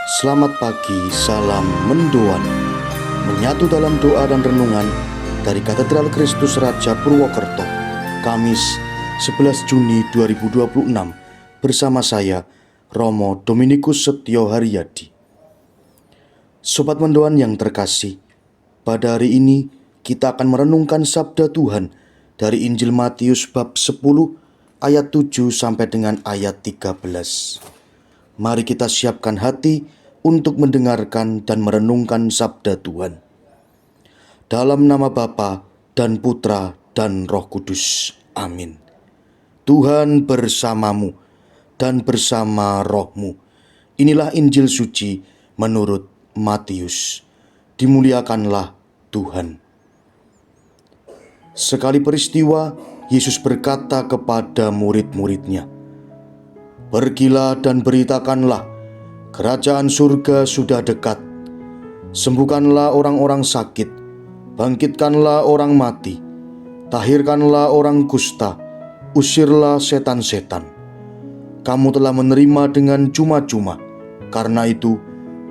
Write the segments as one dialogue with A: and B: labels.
A: Selamat pagi, salam mendoan. Menyatu dalam doa dan renungan dari Katedral Kristus Raja Purwokerto, Kamis 11 Juni 2026, bersama saya, Romo Dominikus Setio Haryadi. Sobat mendoan yang terkasih, pada hari ini kita akan merenungkan sabda Tuhan dari Injil Matius bab 10 ayat 7 sampai dengan ayat 13. Mari kita siapkan hati untuk mendengarkan dan merenungkan sabda Tuhan. Dalam nama Bapa dan Putra dan Roh Kudus. Amin. Tuhan bersamamu dan bersama rohmu. Inilah Injil suci menurut Matius. Dimuliakanlah Tuhan. Sekali peristiwa, Yesus berkata kepada murid-muridnya, "Pergilah dan beritakanlah, kerajaan surga sudah dekat. Sembuhkanlah orang-orang sakit, bangkitkanlah orang mati, tahirkanlah orang kusta, usirlah setan-setan. Kamu telah menerima dengan cuma-cuma, karena itu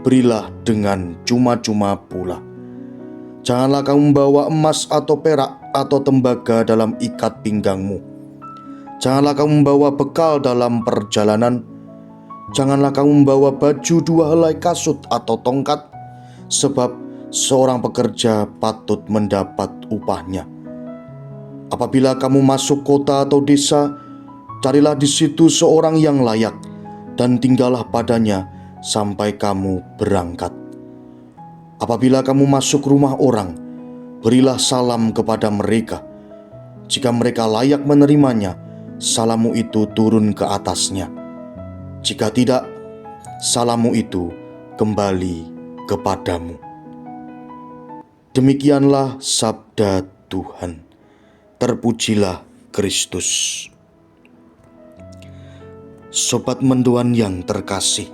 A: berilah dengan cuma-cuma pula. Janganlah kamu membawa emas atau perak atau tembaga dalam ikat pinggangmu. Janganlah kamu membawa bekal dalam perjalanan. Janganlah kamu membawa baju 2 helai kasut atau tongkat, sebab seorang pekerja patut mendapat upahnya. Apabila kamu masuk kota atau desa, carilah di situ seorang yang layak, dan tinggallah padanya sampai kamu berangkat. Apabila kamu masuk rumah orang, berilah salam kepada mereka. Jika mereka layak menerimanya, salammu itu turun ke atasnya. Jika tidak, salammu itu kembali kepadamu." Demikianlah sabda Tuhan. Terpujilah Kristus. Sobat mendoan yang terkasih,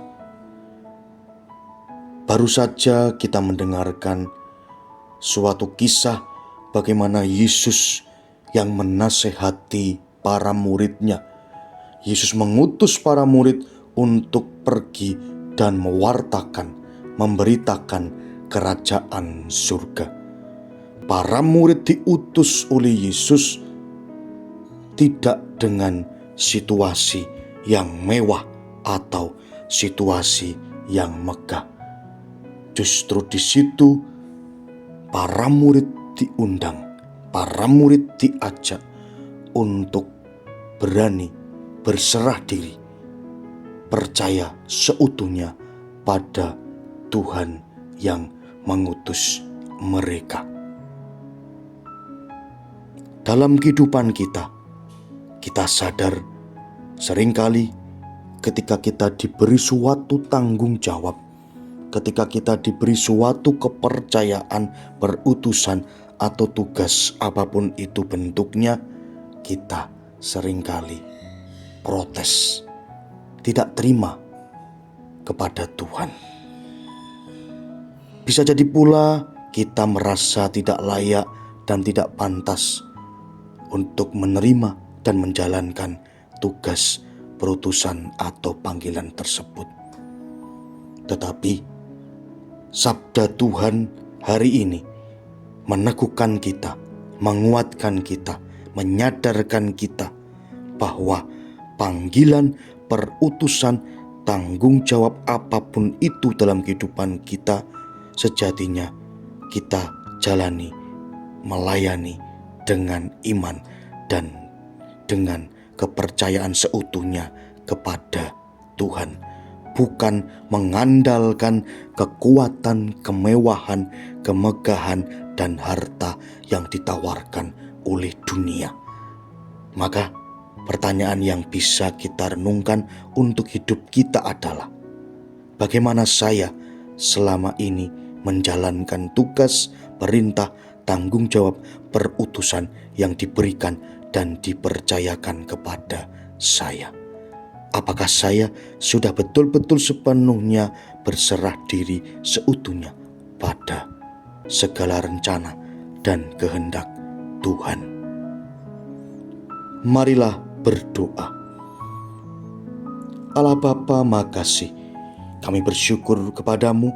A: baru saja kita mendengarkan suatu kisah bagaimana Yesus yang menasehati para muridnya. Yesus mengutus para murid untuk pergi dan mewartakan, memberitakan kerajaan surga. Para murid diutus oleh Yesus tidak dengan situasi yang mewah atau situasi yang megah. Justru di situ para murid diundang, para murid diajak untuk berani berserah diri, percaya seutuhnya pada Tuhan yang mengutus mereka. Dalam kehidupan kita sadar seringkali ketika kita diberi suatu tanggung jawab, ketika kita diberi suatu kepercayaan, berutusan, atau tugas apapun itu bentuknya, kita seringkali protes, tidak terima kepada Tuhan. Bisa jadi pula kita merasa tidak layak dan tidak pantas untuk menerima dan menjalankan tugas perutusan atau panggilan tersebut. Tetapi sabda Tuhan hari ini meneguhkan kita, menguatkan kita, menyadarkan kita bahwa panggilan, perutusan, tanggung jawab apapun itu dalam kehidupan kita, sejatinya kita jalani, melayani dengan iman dan dengan kepercayaan seutuhnya kepada Tuhan, bukan mengandalkan kekuatan, kemewahan, kemegahan, dan harta yang ditawarkan oleh dunia. Maka pertanyaan yang bisa kita renungkan untuk hidup kita adalah, bagaimana saya selama ini menjalankan tugas, perintah, tanggung jawab, perutusan yang diberikan dan dipercayakan kepada saya? Apakah saya sudah betul-betul sepenuhnya berserah diri seutuhnya pada segala rencana dan kehendak Tuhan? Marilah berdoa. Allah Bapa, makasih Kami bersyukur kepadamu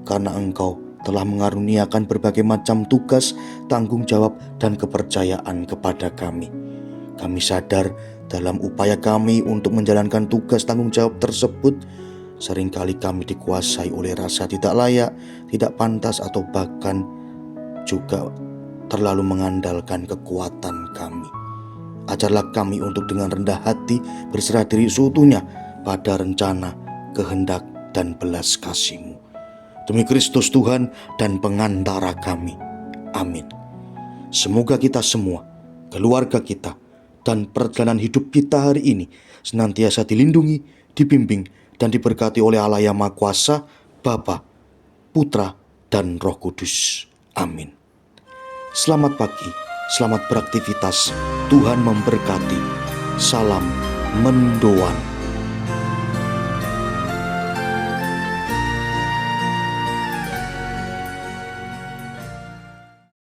A: karena Engkau telah mengaruniakan berbagai macam tugas, tanggung jawab, dan kepercayaan kepada kami. Kami sadar dalam upaya kami untuk menjalankan tugas tanggung jawab tersebut, seringkali kami dikuasai oleh rasa tidak layak, tidak pantas, atau bahkan juga terlalu mengandalkan kekuatan kami. Ajarlah kami untuk dengan rendah hati berserah diri seutuhnya pada rencana, kehendak, dan belas kasih-Mu. Demi Kristus Tuhan dan pengantara kami. Amin. Semoga kita semua, keluarga kita, dan perjalanan hidup kita hari ini senantiasa dilindungi, dibimbing, dan diberkati oleh Allah yang Maha Kuasa, Bapa, Putra, dan Roh Kudus. Amin. Selamat pagi, selamat beraktivitas. Tuhan memberkati. Salam mendoan.